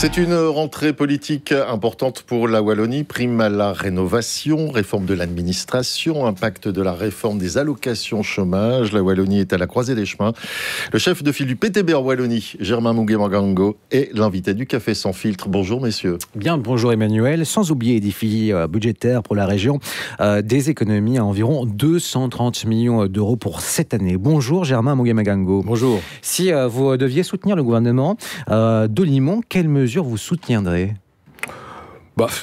C'est une rentrée politique importante pour la Wallonie. Prime à la rénovation, réforme de l'administration, impact de la réforme des allocations chômage. La Wallonie est à la croisée des chemins. Le chef de file du PTB en Wallonie, Germain Mugué-Mangango, est l'invité du Café Sans Filtre. Bonjour messieurs. Bien, bonjour Emmanuel. Sans oublier les défis budgétaires pour la région, des économies à environ 230 millions d'euros pour cette année. Bonjour Germain Mugué-Mangango. Bonjour. Si vous deviez soutenir le gouvernement d'Olimont, quelles mesures vous soutiendrez ?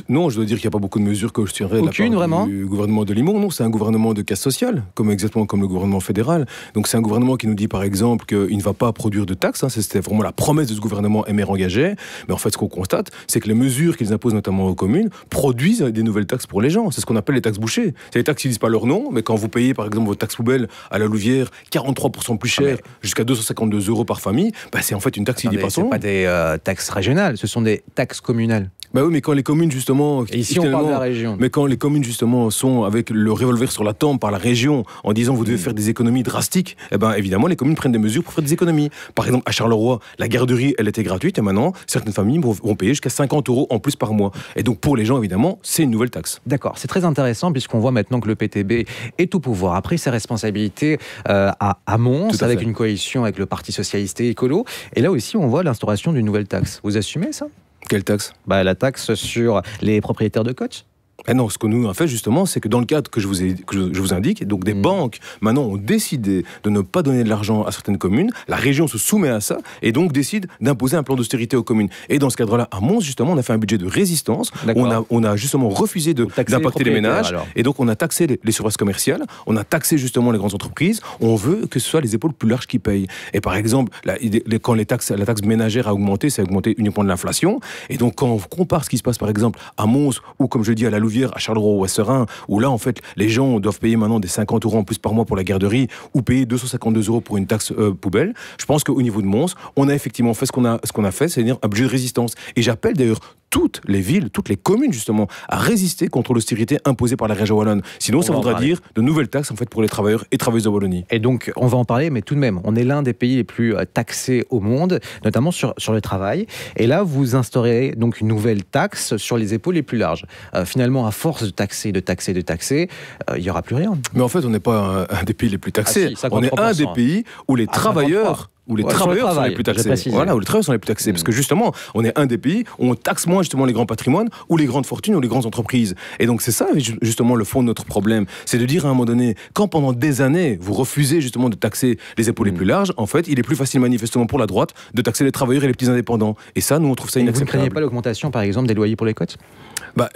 Non, je dois dire qu'il n'y a pas beaucoup de mesures que je tiendrai Aucune, vraiment du gouvernement de Limon. Non, c'est un gouvernement de casse sociale, exactement comme le gouvernement fédéral. Donc c'est un gouvernement qui nous dit par exemple qu'il ne va pas produire de taxes. C'était vraiment la promesse de ce gouvernement MR engagé. Mais en fait, ce qu'on constate, c'est que les mesures qu'ils imposent notamment aux communes produisent des nouvelles taxes pour les gens. C'est ce qu'on appelle les taxes bouchées. C'est les taxes qui ne disent pas leur nom, mais quand vous payez par exemple votre taxe poubelle à la Louvière 43% plus cher, jusqu'à 252 € par famille, c'est en fait une taxe qui ne dit pas son nom. Ce ne sont pas des taxes régionales, ce sont des taxes communales. Oui, mais quand les communes justement... Et ici on parle de la région. Mais quand les communes justement sont avec le revolver sur la tempe par la région en disant vous devez faire des économies drastiques, évidemment les communes prennent des mesures pour faire des économies. Par exemple à Charleroi, la garderie elle était gratuite et maintenant certaines familles vont payer jusqu'à 50 € en plus par mois. Et donc pour les gens évidemment c'est une nouvelle taxe. D'accord, c'est très intéressant puisqu'on voit maintenant que le PTB est au pouvoir, a pris ses responsabilités à Mons avec une coalition avec le Parti Socialiste et Écolo. Et là aussi on voit l'instauration d'une nouvelle taxe. Vous assumez ça ? Quelle taxe ? La taxe sur les propriétaires de coach. Non, ce que nous avons fait justement, c'est que dans le cadre que je vous indique, donc des banques maintenant ont décidé de ne pas donner de l'argent à certaines communes, la région se soumet à ça et donc décide d'imposer un plan d'austérité aux communes. Et dans ce cadre-là, à Mons justement, on a fait un budget de résistance, on a justement refusé d'impacter les ménages, alors. Et donc on a taxé les surfaces commerciales, on a taxé justement les grandes entreprises, on veut que ce soit les épaules plus larges qui payent. Et par exemple, quand la taxe ménagère a augmenté, ça a augmenté uniquement de l'inflation, et donc quand on compare ce qui se passe par exemple à Mons ou comme je dis à la Louvière, à Charleroi ou à Serein, où là en fait les gens doivent payer maintenant des 50 € en plus par mois pour la garderie ou payer 252 € pour une taxe poubelle. Je pense qu'au niveau de Mons, on a effectivement fait ce qu'on a fait, c'est-à-dire un budget de résistance. Et j'appelle d'ailleurs toutes les villes, toutes les communes justement, à résister contre l'austérité imposée par la région wallonne. Sinon, ça voudra dire de nouvelles taxes en fait pour les travailleurs et travailleuses de Wallonie. Et donc, on va en parler, mais tout de même, on est l'un des pays les plus taxés au monde, notamment sur le travail. Et là, vous instaurez donc une nouvelle taxe sur les épaules les plus larges. Finalement, à force de taxer, il n'y aura plus rien. Mais en fait, on n'est pas un des pays les plus taxés. On est un des pays où les travailleurs... Où les travailleurs sont les plus taxés. Voilà, où les travailleurs sont les plus taxés. Parce que justement, on est un des pays où on taxe moins justement les grands patrimoines, ou les grandes fortunes, ou les grandes entreprises. Et donc c'est ça justement le fond de notre problème. C'est de dire à un moment donné, quand pendant des années, vous refusez justement de taxer les épaules les plus larges, en fait, il est plus facile manifestement pour la droite de taxer les travailleurs et les petits indépendants. Et ça, nous, on trouve ça inacceptable. Vous ne craignez pas l'augmentation, par exemple, des loyers pour les cotes ?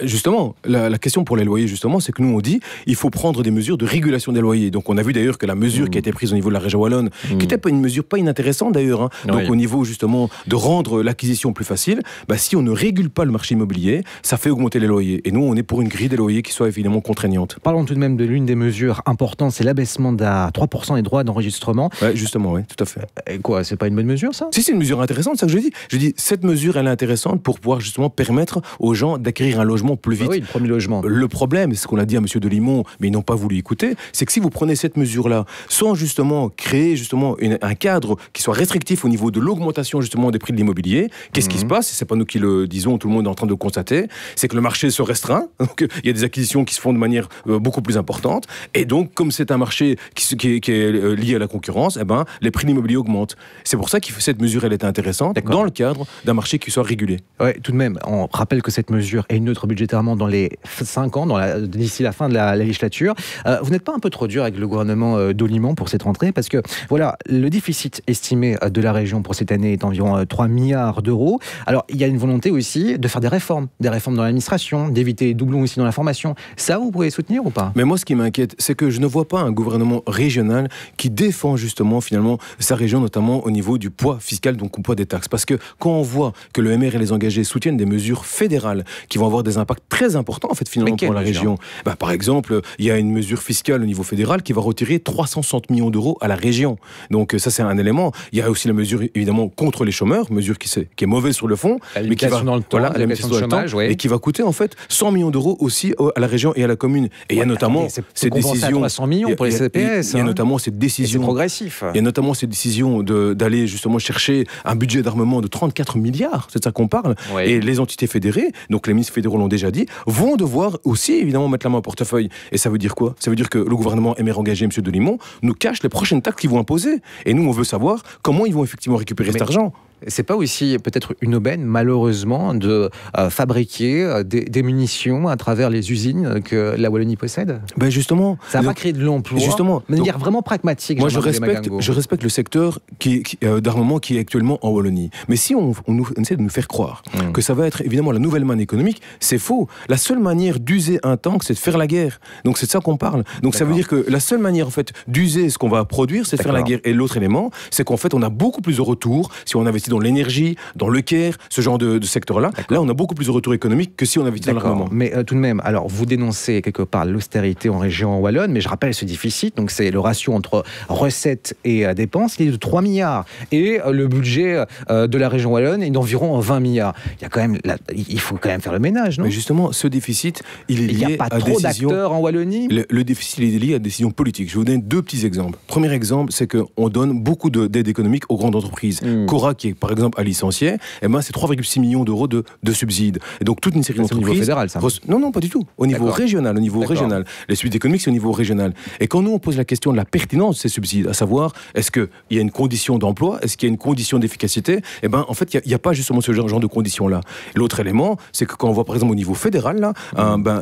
Justement, la question pour les loyers, justement, c'est que nous, on dit il faut prendre des mesures de régulation des loyers. Donc, on a vu d'ailleurs que la mesure qui a été prise au niveau de la région wallonne, qui n'était pas une mesure pas inintéressante d'ailleurs, donc au niveau justement de rendre l'acquisition plus facile, si on ne régule pas le marché immobilier, ça fait augmenter les loyers. Et nous, on est pour une grille des loyers qui soit évidemment contraignante. Parlons tout de même de l'une des mesures importantes, c'est l'abaissement à 3% des droits d'enregistrement. Justement, oui, tout à fait. Et quoi, c'est pas une bonne mesure, ça ? Si, c'est une mesure intéressante, c'est ça que je dis. Je dis, cette mesure, elle est intéressante pour pouvoir justement permettre aux gens d'acquérir un logement plus vite. Oui, le premier logement. Le problème, c'est ce qu'on a dit à M. Delimont, mais ils n'ont pas voulu écouter, c'est que si vous prenez cette mesure-là, sans justement créer justement un cadre qui soit restrictif au niveau de l'augmentation justement des prix de l'immobilier, qu'est-ce qui se passe ? C'est pas nous qui le disons, tout le monde est en train de le constater, c'est que le marché se restreint, donc il y a des acquisitions qui se font de manière beaucoup plus importante, et donc comme c'est un marché qui est lié à la concurrence, les prix de l'immobilier augmentent. C'est pour ça que cette mesure, elle est intéressante dans le cadre d'un marché qui soit régulé. Oui, tout de même, on rappelle que cette mesure est neutre budgétairement dans les 5 ans, d'ici la fin de la législature. Vous n'êtes pas un peu trop dur avec le gouvernement d'Olimont pour cette rentrée ? Parce que, voilà, le déficit estimé de la région pour cette année est environ 3 milliards d'euros. Alors, il y a une volonté aussi de faire des réformes dans l'administration, d'éviter les doublons aussi dans la formation. Ça, vous pouvez soutenir ou pas ? Mais moi, ce qui m'inquiète, c'est que je ne vois pas un gouvernement régional qui défend justement, finalement, sa région, notamment au niveau du poids fiscal, donc au poids des taxes. Parce que quand on voit que le MR et les engagés soutiennent des mesures fédérales qui vont avoir des impacts très important en fait finalement pour la région. Par exemple, il y a une mesure fiscale au niveau fédéral qui va retirer 360 millions d'euros à la région. Donc ça c'est un élément Exactement. Il y a aussi la mesure, évidemment, contre les chômeurs, mesure qui est mauvaise sur le fond, mais qui va dans le temps, la limitation de chômage, oui. et qui va coûter en fait 100 millions d'euros aussi à la région et à la commune. Et il y a notamment ces décisions. 300 millions pour les CPS. Il y a notamment cette décision. C'est progressif. Il y a notamment cette décision d'aller justement chercher un budget d'armement de 34 milliards, c'est de ça qu'on parle. Oui. Et les entités fédérées, donc les ministres fédéraux l'ont déjà dit, vont devoir aussi évidemment mettre la main au portefeuille. Et ça veut dire quoi? Ça veut dire que le gouvernement aimerait engager M. Delimont nous cache les prochaines taxes qu'ils vont imposer. Et nous, on veut savoir comment ils vont effectivement récupérer cet argent. C'est pas aussi peut-être une aubaine, malheureusement, de fabriquer des munitions à travers les usines que la Wallonie possède? Ben justement. Ça va pas créer de l'emploi. Justement. De manière vraiment pragmatique. Moi, je respecte le secteur d'armement qui est actuellement en Wallonie. Mais si on essaie de nous faire croire que ça va être évidemment la nouvelle manne économique, c'est faux. La seule manière d'user un tank, c'est de faire la guerre. Donc c'est de ça qu'on parle. Donc ça veut dire que la seule manière en fait d'user ce qu'on va produire, c'est de faire la guerre. Et l'autre élément, c'est qu'en fait, on a beaucoup plus de retours si on investit dans l'énergie, dans le care, ce genre de secteur-là. Là, on a beaucoup plus de retours économiques que si on investit dans l'armement. Mais tout de même, alors vous dénoncez quelque part l'austérité en région wallonne, mais je rappelle ce déficit, donc c'est le ratio entre recettes et dépenses, il est de 3 milliards. Et le budget de la région wallonne est d'environ 20 milliards. Il faut quand même faire le ménage, non? Mais justement, ce déficit, il est lié à des décisions... Il n'y a pas trop d'acteurs en Wallonie? Le déficit, il est lié à des décisions politiques. Je vais vous donner 2 petits exemples. Premier exemple, c'est qu'on donne beaucoup d'aide économique aux grandes entreprises. Cora, qui est par exemple à licencier, c'est 3,6 millions d'euros de subsides. Et donc toute une série d'entreprises... au niveau fédéral, ça? Non, pas du tout. Au niveau régional. Les subsides économiques, c'est au niveau régional. Et quand nous, on pose la question de la pertinence de ces subsides, à savoir, est-ce qu'il y a une condition d'emploi, est-ce qu'il y a une condition d'efficacité, en fait, il n'y a pas justement ce genre de conditions-là. L'autre élément, c'est que quand on voit par exemple au niveau fédéral, là,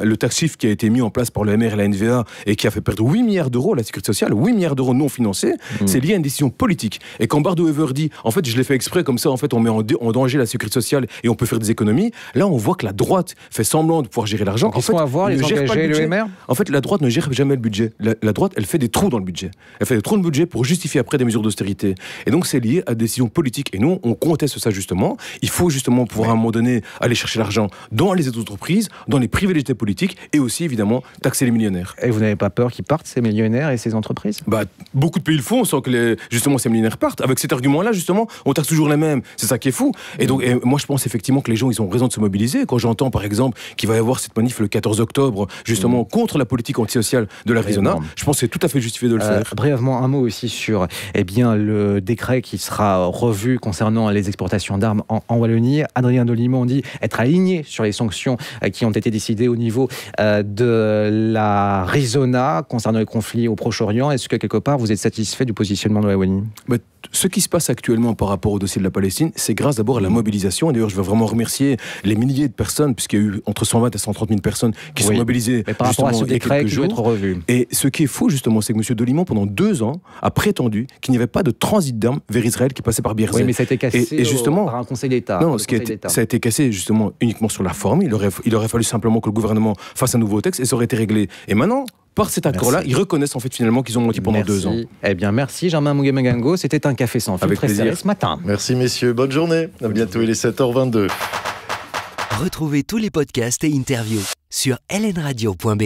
le tax shift qui a été mis en place par le MR et la NVA et qui a fait perdre 8 milliards d'euros à la sécurité sociale, 8 milliards d'euros non financés, c'est lié à une décision politique. Et quand Bardo Wever dit, en fait, je l'ai fait exprès, comme ça, en fait, on met en danger la sécurité sociale et on peut faire des économies, là, on voit que la droite fait semblant de pouvoir gérer l'argent. En fait, avoir les engagés, le MR. En fait, la droite ne gère jamais le budget. La droite, elle fait des trous dans le budget. Elle fait des trous de budget pour justifier après des mesures d'austérité. Et donc, c'est lié à des décisions politiques. Et nous, on conteste ça justement. Il faut justement pouvoir à un moment donné aller chercher l'argent dans les entreprises, dans les privilégiés politiques et aussi évidemment taxer les millionnaires. Et vous n'avez pas peur qu'ils partent, ces millionnaires et ces entreprises? Beaucoup de pays le font sans que justement ces millionnaires partent. Avec cet argument-là, justement, on taxe toujours les mêmes. C'est ça qui est fou. Et donc, moi, je pense effectivement que les gens, ils ont raison de se mobiliser. Quand j'entends, par exemple, qu'il va y avoir cette manif le 14 octobre, justement, contre la politique antisociale de l'Arizona, je pense que c'est tout à fait justifié de le faire. Brièvement, un mot aussi sur le décret qui sera revu concernant les exportations d'armes en Wallonie. Adrien Delimont dit être aligné sur les sanctions qui ont été décidées au niveau de l'Arizona concernant les conflits au Proche-Orient. Est-ce que quelque part vous êtes satisfait du positionnement de la Wallonie? Ce qui se passe actuellement par rapport au dossier de la Palestine, c'est grâce d'abord à la mobilisation. Et d'ailleurs, je veux vraiment remercier les milliers de personnes, puisqu'il y a eu entre 120 et 130 000 personnes qui sont mobilisées. Mais par rapport à ce décret qui doit être revu. Et ce qui est fou, justement, c'est que M. Delimont, pendant 2 ans, a prétendu qu'il n'y avait pas de transit d'armes vers Israël qui passait par Beerzeh. Oui, mais ça a été cassé et justement, par un conseil d'État. Non, ça a été cassé justement uniquement sur la forme. Il aurait fallu simplement que le gouvernement fasse un nouveau texte et ça aurait été réglé. Et maintenant, par cet accord-là, ils reconnaissent en fait finalement qu'ils ont menti pendant 2 ans. Eh bien, merci Germain Mugemangango. C'était un café sans filtre très serré ce matin. Merci messieurs, bonne journée. À bientôt, il est 7h22. Retrouvez tous les podcasts et interviews sur lnradio.be.